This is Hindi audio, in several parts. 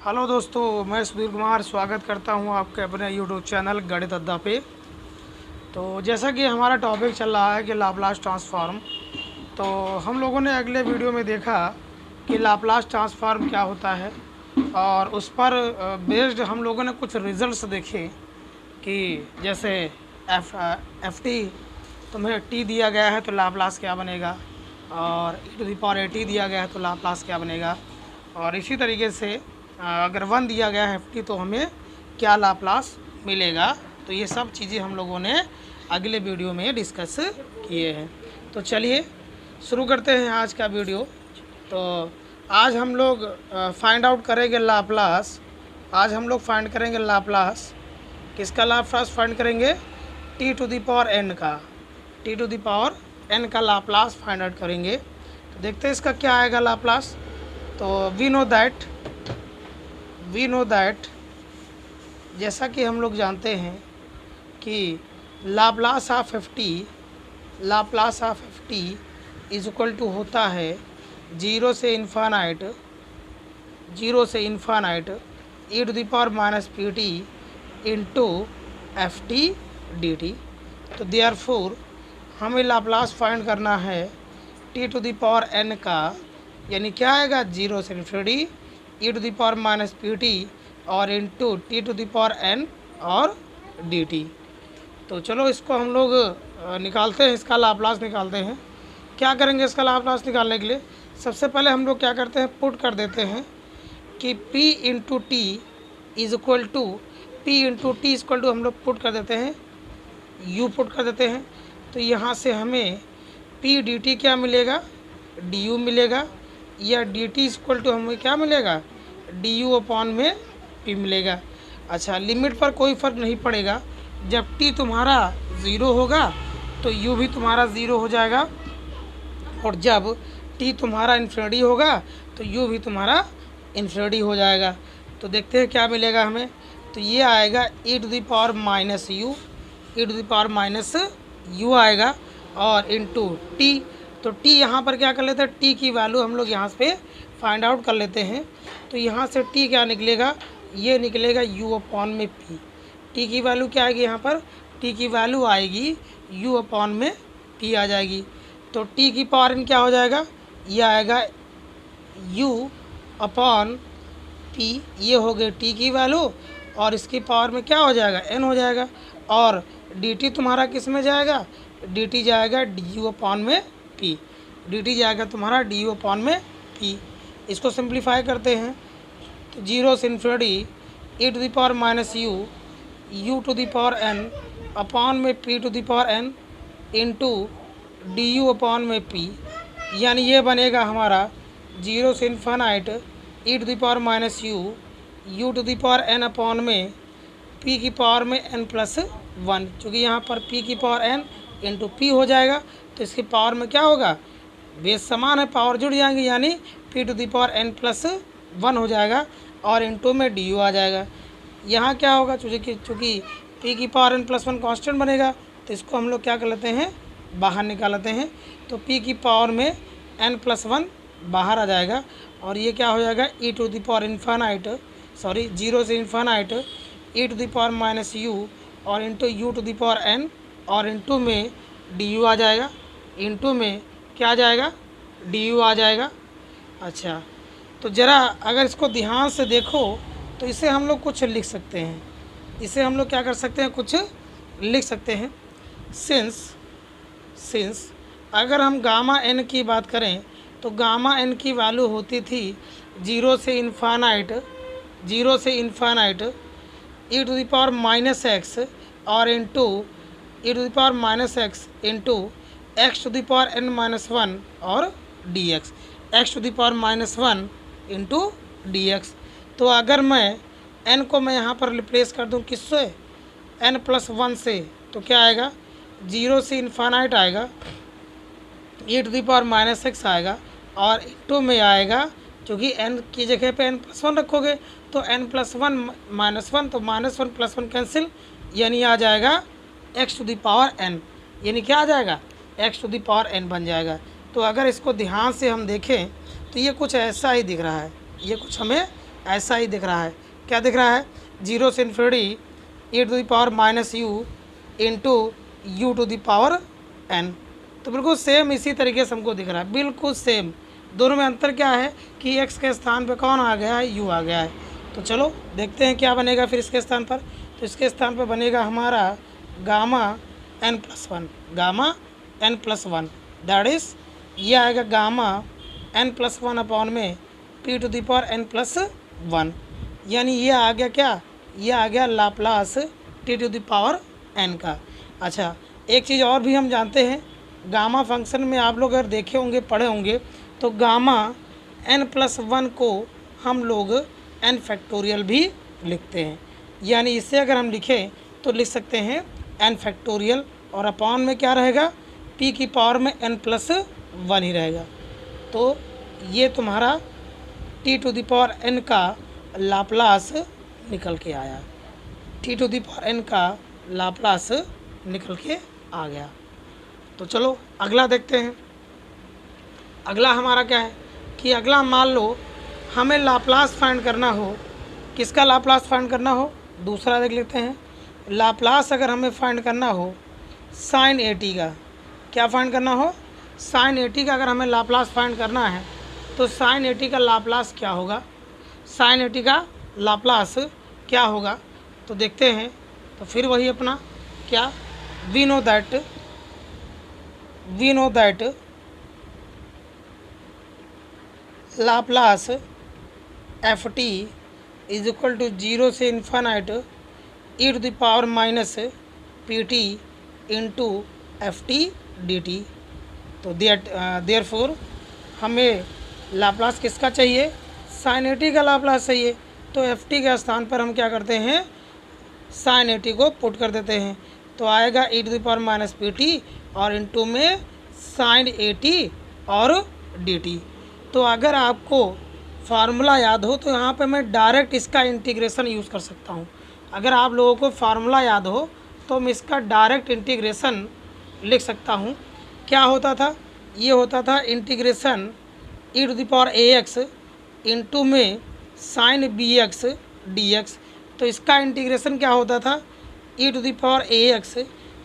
हेलो दोस्तों, मैं सुधीर कुमार स्वागत करता हूं आपके अपने यूट्यूब चैनल गणित अड्डा पे। तो जैसा कि हमारा टॉपिक चल रहा है कि लाप्लास ट्रांसफॉर्म, तो हम लोगों ने अगले वीडियो में देखा कि लाप्लास ट्रांसफॉर्म क्या होता है और उस पर बेस्ड हम लोगों ने कुछ रिजल्ट्स देखे कि जैसे एफ टी तुम्हें टी दिया गया है तो लाप्लास क्या बनेगा, और e⁴ दिया गया है तो लाप्लास क्या बनेगा, और इसी तरीके से अगर 1 दिया गया है एफ तो हमें क्या लाप्लास मिलेगा। तो ये सब चीज़ें हम लोगों ने अगले वीडियो में डिस्कस किए हैं। तो चलिए शुरू करते हैं आज का वीडियो। तो आज हम लोग फाइंड आउट करेंगे लाप्लास। आज हम लोग फाइंड करेंगे लाप्लास। किसका लाप्लास फाइंड करेंगे? t⁴n का। t⁴n का लाप्लास फाइंड आउट करेंगे। तो देखते हैं इसका क्या आएगा लाप्लास। तो वी नो दैट जैसा कि हम लोग जानते हैं कि Laplace of F T is equal to होता है 0 से infinite e⁻ pt into F T D T. तो देयरफॉर हमें लाप्लास फाइंड करना है t⁴n का, यानी क्या आएगा 0 से इन्फिनिटी e⁻ pt और इंटू t⁴n और dt। तो चलो इसको हम लोग निकालते हैं, इसका लाप्लास निकालते हैं। क्या करेंगे इसका लाप्लास निकालने के लिए? सबसे पहले हम लोग क्या करते हैं, पुट कर देते हैं कि p into T is equal to हम लोग पुट कर देते हैं, u पुट कर देते हैं। तो यहाँ से हमें p dt क्या मिलेगा? du मिलेगा, या dt इज इक्वल टू हमें क्या मिलेगा? du अपॉन में p मिलेगा। अच्छा, लिमिट पर कोई फ़र्क नहीं पड़ेगा। जब t तुम्हारा 0 होगा तो u भी तुम्हारा 0 हो जाएगा, और जब t तुम्हारा इन्फिनिटी होगा तो u भी तुम्हारा इन्फिनिटी हो जाएगा। तो देखते हैं क्या मिलेगा हमें। तो ये आएगा e⁻u आएगा और इंटू टी। तो t यहाँ पर क्या कर लेते हैं, t की वैल्यू हम लोग यहाँ पे फाइंड आउट कर लेते हैं। तो यहाँ से t क्या निकलेगा? ये निकलेगा u अपॉन में p। t की वैल्यू क्या आएगी? यहाँ पर t की वैल्यू आएगी u अपॉन में p आ जाएगी। तो t की पावर n क्या हो जाएगा? ये आएगा u अपॉन p। ये हो गई t की वैल्यू, और इसकी पावर में क्या हो जाएगा? n हो जाएगा। और dt तुम्हारा किस में जाएगा? dt जाएगा du अपॉन में p। dt जाएगा तुम्हारा du अपॉन में p। इसको सिंप्लीफाई करते हैं तो 0 से इन्फिनिटी e⁻u अपॉन में p⁴n इंटू du अपॉन में p, यानी ये बनेगा हमारा 0 से इन्फानाइट e⁻u अपॉन में p की पावर में n+1। चूँकि यहाँ पर p की पावर n इंटू p हो जाएगा तो इसकी पावर में क्या होगा? बेस समान है, पावर जुड़ जाएंगी, यानी p⁴n+1 हो जाएगा और इंटू में du आ जाएगा। यहाँ क्या होगा? चूँकि p की पावर n+1 कांस्टेंट बनेगा, तो इसको हम लोग क्या कर लेते हैं, बाहर निकाल लेते हैं। तो p की पावर में n+1 बाहर आ जाएगा, और ये क्या हो जाएगा? 0 से इन्फानाइट e⁻u और इंटू u⁻n और इंटू में du आ जाएगा। इंटू में क्या आ जाएगा? du आ जाएगा। अच्छा, तो ज़रा अगर इसको ध्यान से देखो तो इसे हम लोग कुछ लिख सकते हैं। इसे हम लोग क्या कर सकते हैं, कुछ लिख सकते हैं। सिंस अगर हम गामा n की बात करें तो गामा n की वैल्यू होती थी 0 से इन्फानाइट e⁻x और इंटू e⁻x इंटू x⁻n−1 और dx, x⁻−1 इंटू dx। तो अगर मैं n को मैं यहाँ पर रिप्लेस कर दूँ किससे? n+1 से, तो क्या आएगा? 0 से इन्फानाइट आएगा, e⁻x आएगा और इंटू में आएगा, क्योंकि n की जगह पे n+1 रखोगे तो n+1 तो -1+1 कैंसिल, यानी आ जाएगा x⁻n। यानी क्या आ जाएगा? x⁻n बन जाएगा। तो अगर इसको ध्यान से हम देखें तो ये कुछ ऐसा ही दिख रहा है, ये कुछ हमें ऐसा ही दिख रहा है। क्या दिख रहा है? 0 से infinity e to the power minus U into U to the power n। तो बिल्कुल सेम इसी तरीके से हमको दिख रहा है, बिल्कुल सेम। दोनों में अंतर क्या है कि x के स्थान पे कौन आ गया है? u आ गया है। तो चलो देखते हैं क्या बनेगा फिर इसके स्थान पर। तो इसके स्थान पर बनेगा हमारा gamma n+1, gamma n+1 that is ये आएगा गामा n+1 अपॉन में p to the power n+1, यानी ये आ गया क्या? ये आ गया Laplace t to the power n का। अच्छा, एक चीज़ और भी हम जानते हैं, गामा फंक्शन में आप लोग अगर देखे होंगे, पढ़े होंगे, तो गामा n+1 को हम लोग n फैक्टोरियल भी लिखते हैं। यानी इससे अगर हम लिखें तो लिख सकते हैं n फैक्टोरियल, और अपॉन में क्या रहेगा? p की पावर में n+1 ही रहेगा। तो ये तुम्हारा t to the power n का लाप्लास निकल के आया, t to the power n का लाप्लास निकल के आ गया। तो चलो अगला देखते हैं। अगला हमारा क्या है कि अगला मान लो हमें लाप्लास फाइंड करना हो। किसका लाप्लास फाइंड करना हो? दूसरा देख लेते हैं। लाप्लास अगर हमें फाइंड करना हो साइन 80 का, क्या फाइंड करना हो? साइन 80 का अगर हमें लाप्लास फाइंड करना है तो साइन 80 का लाप्लास क्या होगा? साइन 80 का लाप्लास क्या होगा? तो देखते हैं। तो फिर वही अपना क्या, we know that Laplace F T is equal to 0 से infinite E to the power minus P T into F T D T. तो देयरफॉर हमें लाप्लास किसका चाहिए? साइन 80 का लाप्लास चाहिए। तो एफ टी के स्थान पर हम क्या करते हैं? साइन 80 को पुट कर देते हैं। तो आएगा e to the power minus P T और इंटू में साइन 80 और डी टी। तो अगर आपको फार्मूला याद हो तो यहाँ पे मैं डायरेक्ट इसका इंटीग्रेशन यूज़ कर सकता हूँ। अगर आप लोगों को फार्मूला याद हो तो मैं इसका डायरेक्ट इंटीग्रेशन लिख सकता हूँ। क्या होता था? ये होता था integration e to the power a x into में sine b x d x. तो इसका इंटीग्रेशन क्या होता था? E to the power a x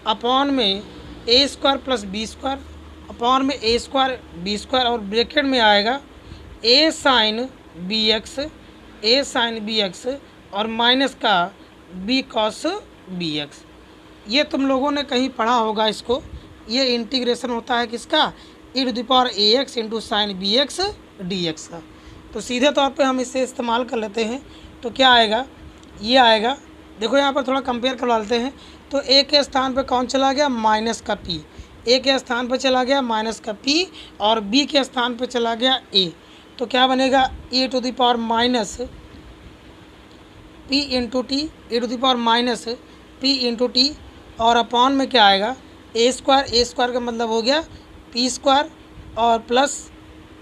upon में a square plus b square upon में ए स्क्वायर बी स्क्वायर, और ब्रैकेट में आएगा ए साइन बी एक्स और माइनस का बी कॉस बी एक्स। ये तुम लोगों ने कहीं पढ़ा होगा इसको। ये इंटीग्रेशन होता है किसका? E to the power a x into sine b x d x का। तो सीधे तौर पे हम इसे इस्तेमाल कर लेते हैं। तो क्या आएगा? ये आएगा, देखो यहाँ पर थोड़ा कंपेयर करवा लेते हैं। तो ए के स्थान पे कौन चला गया? माइनस का पी। ए के स्थान पे चला गया माइनस का पी और बी के स्थान पे चला गया ए। तो क्या बनेगा? E to the power minus p into t, e to the power minus p into t, और अपॉन में क्या आएगा? ए स्क्वायर का मतलब हो गया पी स्क्वायर और प्लस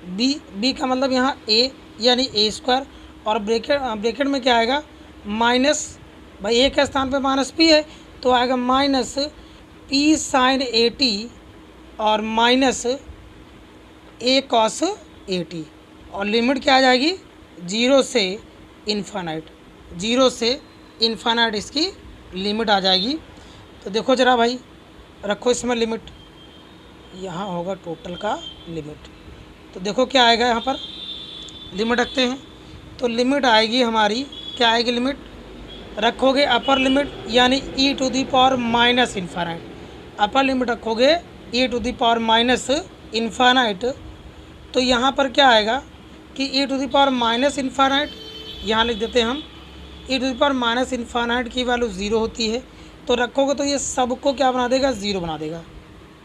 बी का मतलब यहाँ ए यानी ए स्क्वायर, और ब्रैकेट में क्या आएगा? माइनस, भाई ए के स्थान पे माइनस पी है तो आएगा माइनस पी साइन 80 और माइनस ए कॉस 80, और लिमिट क्या आ जाएगी? 0 से इन्फानाइट इसकी लिमिट आ जाएगी। तो देखो ज़रा भाई, रखो इसमें लिमिट, यहाँ होगा टोटल का लिमिट। तो देखो क्या आएगा, यहाँ पर लिमिट रखते हैं तो लिमिट आएगी हमारी, क्या आएगी लिमिट? रखोगे अपर लिमिट यानी e to the power minus infinite, upper limit रखोगे e to the power minus infinite. तो यहाँ पर क्या आएगा कि e to the power minus infinite, यहाँ लिख देते हैं हम, e to the power minus infinite की वैल्यू 0 होती है। तो रखोगे तो ये सबको क्या बना देगा? 0 बना देगा।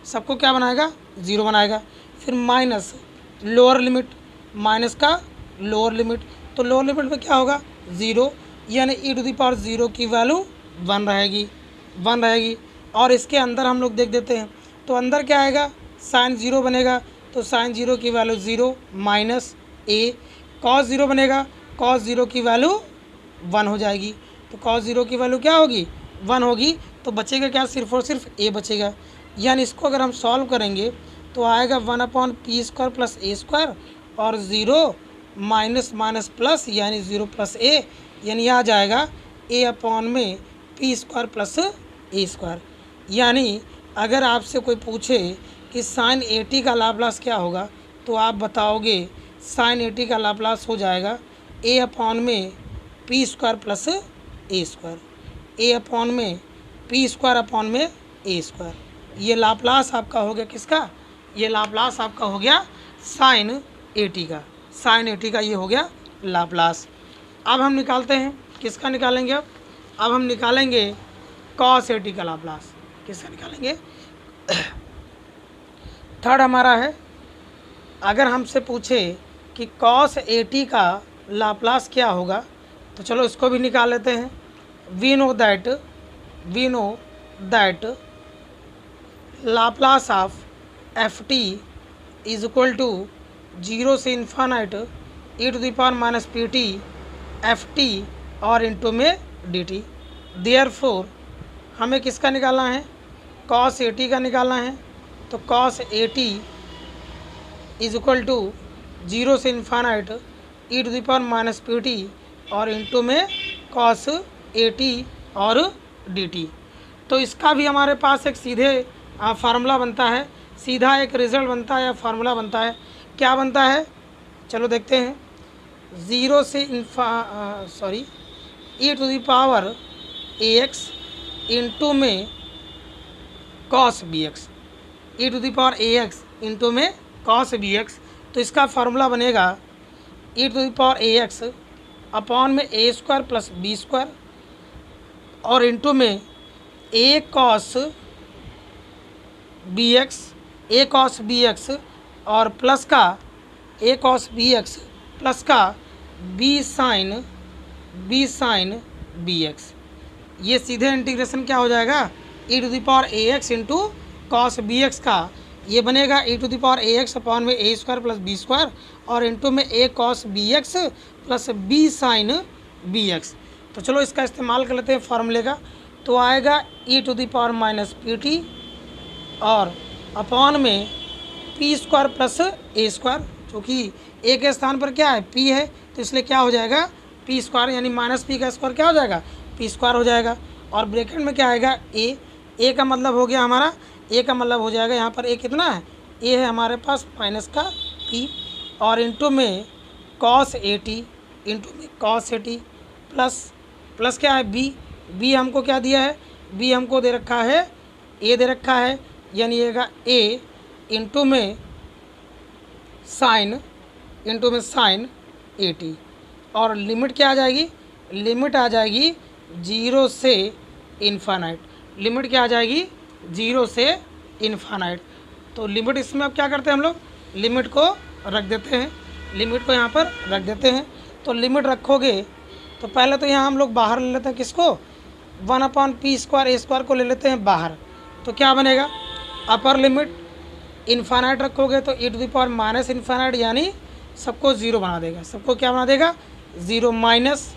सबको क्या बनाएगा? 0 बनाएगा। फिर माइनस लोअर लिमिट, माइनस का लोअर लिमिट, तो लोअर लिमिट में क्या होगा? 0, यानी ई टू दी पावर 0 की वैल्यू 1 रहेगी। और इसके अंदर हम लोग देख देते हैं तो अंदर क्या आएगा? साइन 0 बनेगा, तो साइन 0 की वैल्यू 0 माइनस ए, कॉस 0 बनेगा, कॉस 0 की वैल्यू 1 हो जाएगी। तो कॉस 0 की वैल्यू क्या होगी? 1 होगी। तो बचेगा क्या? सिर्फ और सिर्फ ए बचेगा। यानी इसको अगर हम सॉल्व करेंगे तो आएगा 1/p² प्लस a² और 0 माइनस माइनस प्लस यानी 0 प्लस ए, यानी आ जाएगा ए अपॉन में p square plus a square. यानी अगर आपसे कोई पूछे कि साइन 80 का लाप्लास क्या होगा, तो आप बताओगे साइन 80 का लाप्लास हो जाएगा ए अपॉन में p square plus a square, A upon में पी स्क्वायर अपॉन में ए स्क्वायर। ये लाप्लास आपका हो गया किसका? ये लाप्लास आपका हो गया साइन 80 का, साइन 80 का ये हो गया लाप्लास। अब हम निकालते हैं, किसका निकालेंगे? अब हम निकालेंगे कॉस 80 का लाप्लास। किसका निकालेंगे? थर्ड हमारा है, अगर हमसे पूछे कि कॉस 80 का लाप्लास क्या होगा, तो चलो इसको भी निकाल लेते हैं। We know that Laplace of F T is equal to 0 से infinite E to the power minus P T F T और इंटू में डी टी। देयरफॉर हमें किसका निकालना है? कॉस 80 का निकालना है। तो कॉस 80 इज इक्वल टू 0 से infinite E to the power minus P T और इंटू में कॉस 80 और डी टी। तो इसका भी हमारे पास एक सीधे फार्मूला बनता है, सीधा एक रिजल्ट बनता है या फार्मूला बनता है। क्या बनता है? चलो देखते हैं। 0 से e to the power a x into में cos b x, e to the power a x into में कॉस बी एक्स। तो इसका फार्मूला बनेगा e to the power a x upon में a square plus b square और इंटू में ए कॉस बी एक्स और प्लस का a cos b x plus का बी साइन बी एक्स। ये सीधे इंटीग्रेशन क्या हो जाएगा? ई to the power a x into cos b x का ये बनेगा e to the power a x upon में a square plus b square और इंटू में a cos b x plus b sine b x. तो चलो इसका इस्तेमाल कर लेते हैं फार्मूले का। तो आएगा e to the power minus P T और अपॉन में p square plus a square, क्योंकि ए के स्थान पर क्या है? पी है, तो इसलिए क्या हो जाएगा? पी स्क्वायर यानी माइनस पी का स्क्वायर क्या हो जाएगा? पी स्क्वायर हो जाएगा। और ब्रैकेट में क्या आएगा? ए का मतलब हो गया हमारा, ए का मतलब हो जाएगा यहाँ पर ए कितना है? ए है हमारे पास माइनस का पी और इंटू में कॉस 80 इंटू में कॉस 80 प्लस क्या है? बी हमको क्या दिया है? बी हमको दे रखा है ए दे रखा है, यानी येगा ए इंटू में साइन 80 और लिमिट क्या आ जाएगी? लिमिट आ जाएगी 0 से इन्फानाइट। लिमिट क्या आ जाएगी? 0 से इन्फानाइट। तो लिमिट इसमें अब क्या करते हैं हम लोग? लिमिट को रख देते हैं, लिमिट को यहाँ पर रख देते हैं। तो लिमिट रखोगे तो पहले तो यहाँ हम लोग बाहर ले लेते हैं किसको? 1 अपॉन पी स्क्वायर ए स्क्वायर को ले लेते हैं बाहर। तो क्या बनेगा? अपर लिमिट इन्फानाइट रखोगे तो e to the power minus infinite यानी सबको 0 बना देगा। सबको क्या बना देगा? 0 माइनस।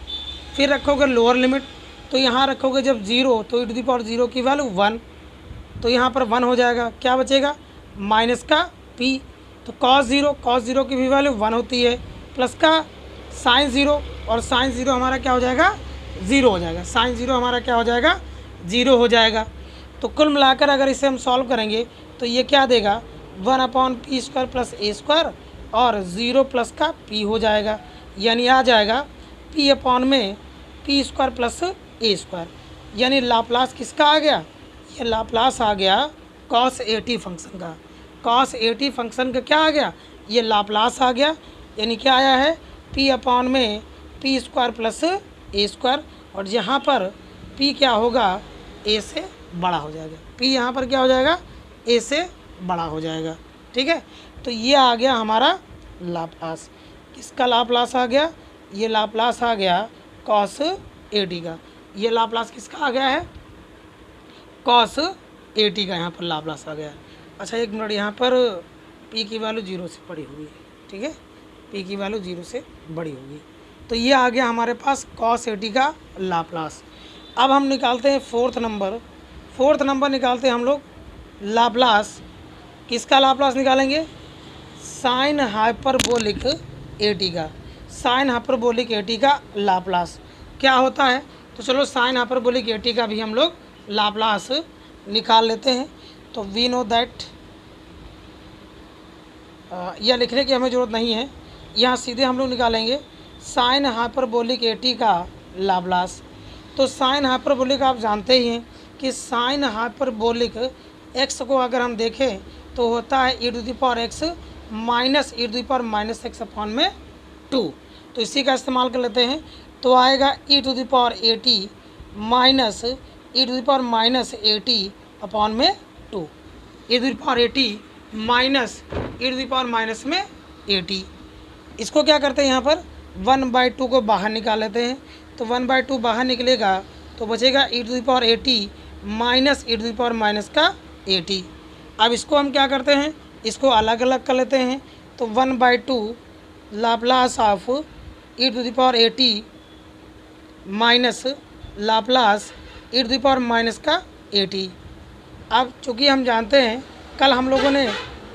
फिर रखोगे लोअर लिमिट, तो यहाँ रखोगे जब 0 तो ई टू द पावर 0 की वैल्यू 1, तो यहाँ पर 1 हो जाएगा। क्या बचेगा? माइनस का p, तो cos 0 की भी वैल्यू 1 होती है, प्लस का साइन 0 और साइन 0 हमारा क्या हो जाएगा? 0 हो जाएगा। साइन 0 हमारा क्या हो जाएगा? 0 हो जाएगा। तो कुल मिलाकर अगर इसे हम सॉल्व करेंगे तो ये क्या देगा? 1 upon P square plus a square और 0 प्लस का p हो जाएगा, यानी आ जाएगा p अपॉन में p square plus a square. यानी लाप्लास किसका आ गया? ये लाप्लास आ गया कॉस 80 फंक्शन का। कॉस 80 फंक्शन का क्या आ गया? ये लाप्लास आ गया, यानी क्या आया है? p अपॉन में p square plus a square और यहाँ पर p क्या होगा? a से बड़ा हो जाएगा। p यहाँ पर क्या हो जाएगा? a से बड़ा हो जाएगा। ठीक है, तो ये आ गया हमारा लाप्लास। किसका लाप्लास आ गया? ये लाप्लास आ गया कॉस 80 का। ये लाप्लास किसका आ गया है? कॉस 80 का यहाँ पर लाप्लास आ गया। अच्छा एक मिनट, यहाँ पर p की वैल्यू 0 से बड़ी होगी। ठीक है, p की वैल्यू 0 से बड़ी होगी। तो ये आ गया हमारे पास कॉस 80 का लाप्लास। अब हम निकालते हैं फोर्थ नंबर निकालते हैं हम लोग लाप्लास। किसका लाप्लास निकालेंगे? साइन हाइपरबोलिक 80 का। साइन हाइपरबोलिक एटी का लाप्लास क्या होता है। तो चलो साइन हाइपरबोलिक एटी का भी हम लोग लाप्लास निकाल लेते हैं। तो वी नो दैट, यह लिखने की हमें ज़रूरत नहीं है, यहाँ सीधे हम लोग निकालेंगे साइन हाइपरबोलिक एटी का लाप्लास। तो साइन हाइपरबोलिक आप जानते ही हैं कि साइन हाइपरबोलिक एक्स को अगर हम देखें तो होता है e to the power x minus e to the power minus x upon में 2। तो इसी का इस्तेमाल कर लेते हैं। तो आएगा e to the power a t minus e to the power minus a t upon में 2। E to the power a t minus e to the power minus में 80। इसको क्या करते हैं, यहाँ पर 1/2 को बाहर निकाल लेते हैं। तो 1/2 बाहर निकलेगा तो बचेगा e to the power 80 minus e to the power minus का 80। अब इसको हम क्या करते हैं, इसको अलग अलग कर लेते हैं। तो 1/2 Laplace of E to the power 80 minus Laplace E to the power minus का 80। अब चूँकि हम जानते हैं, कल हम लोगों ने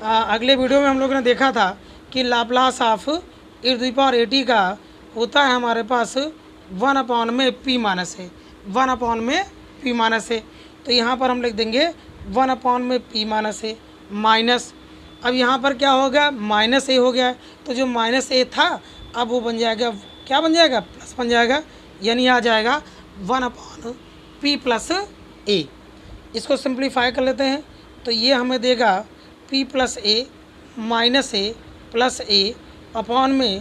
अगले वीडियो में हम लोगों ने देखा था कि Laplace of E to the power 80 का होता है हमारे पास 1 अपॉन में पी माइनस है, 1 अपॉन में पी माइनस है। तो यहाँ पर हम लिख देंगे 1 अपॉन में पी माइनस है माइनस, अब यहाँ पर क्या होगा माइनस ए हो गया। तो जो माइनस ए था अब वो बन जाएगा, क्या बन जाएगा, प्लस बन जाएगा, यानी आ जाएगा 1 अपॉन पी प्लस ए। इसको सिंप्लीफाई कर लेते हैं। तो ये हमें देगा पी प्लस ए माइनस ए प्लस ए अपॉन में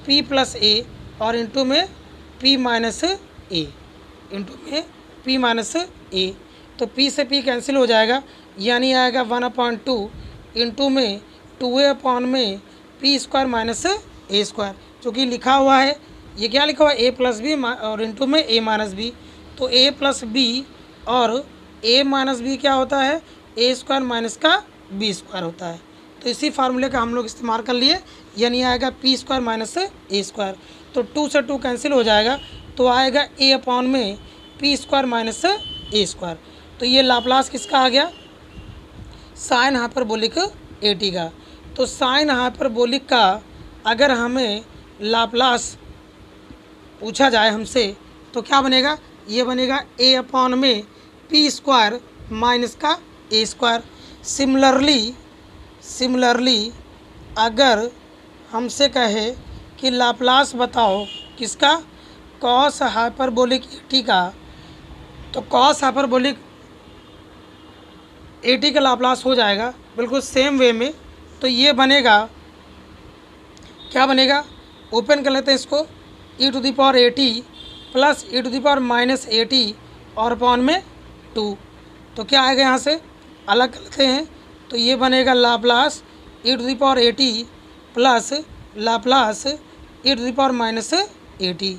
पी प्लस ए और इंटू में पी माइनस ए, इंटू में पी माइनस ए। तो पी से पी कैंसिल हो जाएगा, यानी आएगा 1/2 इंटू में 2a अपॉन में पी स्क्वायर माइनस ए स्क्वायर। जो कि लिखा हुआ है, ये क्या लिखा हुआ है, ए प्लस बी और इंटू में ए माइनस बी। तो ए प्लस बी और ए माइनस बी क्या होता है, ए स्क्वायर माइनस का बी स्क्वायर होता है। तो इसी फार्मूले का हम लोग इस्तेमाल कर लिए, यानी आएगा पी स्क्वायर माइनस ए स्क्वायर। तो 2 से 2 कैंसिल हो जाएगा, तो आएगा ए अपॉन में पी स्क्वायर माइनस ए स्क्वायर। तो ये लाप्लास किसका आ गया, साइन हाइपरबोलिक एटी का। तो साइन हाइपरबोलिक का अगर हमें लाप्लास पूछा जाए हमसे तो क्या बनेगा, ये बनेगा ए अपॉन में पी स्क्वायर माइनस का ए स्क्वायर। सिमिलरली अगर हमसे कहे कि लाप्लास बताओ किसका, कॉस हाइपरबोलिक एटी का, तो कॉस हाइपरबोलिक एटी का लाप्लास हो जाएगा बिल्कुल सेम वे में। तो ये बनेगा, क्या बनेगा, ओपन कर लेते हैं इसको, e to the power 80 plus e to the power minus 80 और अपॉन में 2। तो क्या आएगा, यहाँ से अलग कर लेते हैं। तो ये बनेगा Laplace E to the power 80 plus Laplace E to the power minus 80।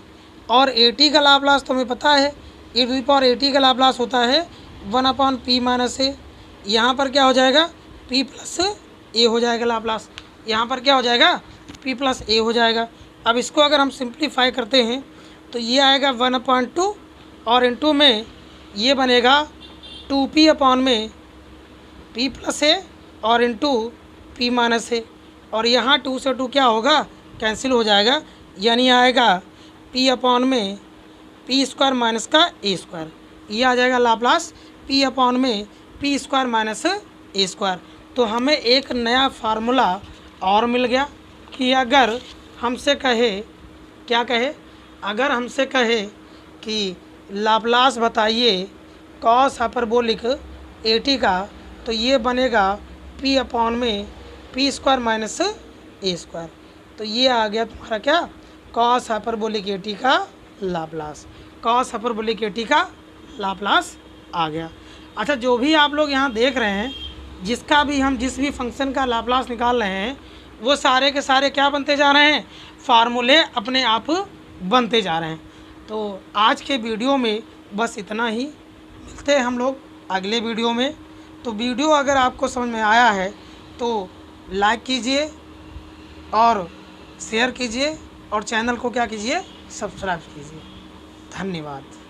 और 80 का लाप्लास तो हमें पता है, ई टू द पावर 80 का लाप्लास होता है 1 अपॉन पी माइनस ए। यहाँ पर क्या हो जाएगा, पी प्लस ए हो जाएगा लाप्लास, यहाँ पर क्या हो जाएगा, पी प्लस ए हो जाएगा। अब इसको अगर हम सिंप्लीफाई करते हैं तो ये आएगा 1/2 और इंटू में ये बनेगा 2p अपॉन में p प्लस ए और इंटू पी माइनस ए। और यहाँ 2 से 2 क्या होगा, कैंसिल हो जाएगा, यानी आएगा p अपॉन में पी स्क्वायर माइनस का ए स्क्वायर। ये आ जाएगा लाप्लास p अपॉन में पी स्क्वायर माइनस ए स्क्वायर। तो हमें एक नया फार्मूला और मिल गया कि अगर हमसे कहे, क्या कहे, अगर हमसे कहे कि लाप्लास बताइए कॉस हाइपरबोलिक एटी का, तो ये बनेगा पी अपॉन में पी स्क्वायर माइनस ए स्क्वायर। तो ये आ गया तुम्हारा क्या, कॉस हाइपरबोलिक एटी का लाप्लास, कॉस हाइपरबोलिक एटी का लाप्लास आ गया। अच्छा, जो भी आप लोग यहाँ देख रहे हैं, जिसका भी हम जिस भी फंक्शन का लाप्लास निकाल रहे हैं, वो सारे के सारे क्या बनते जा रहे हैं, फार्मूले अपने आप बनते जा रहे हैं। तो आज के वीडियो में बस इतना ही, मिलते हैं हम लोग अगले वीडियो में। तो वीडियो अगर आपको समझ में आया है तो लाइक कीजिए और शेयर कीजिए और चैनल को क्या कीजिए, सब्सक्राइब कीजिए। धन्यवाद।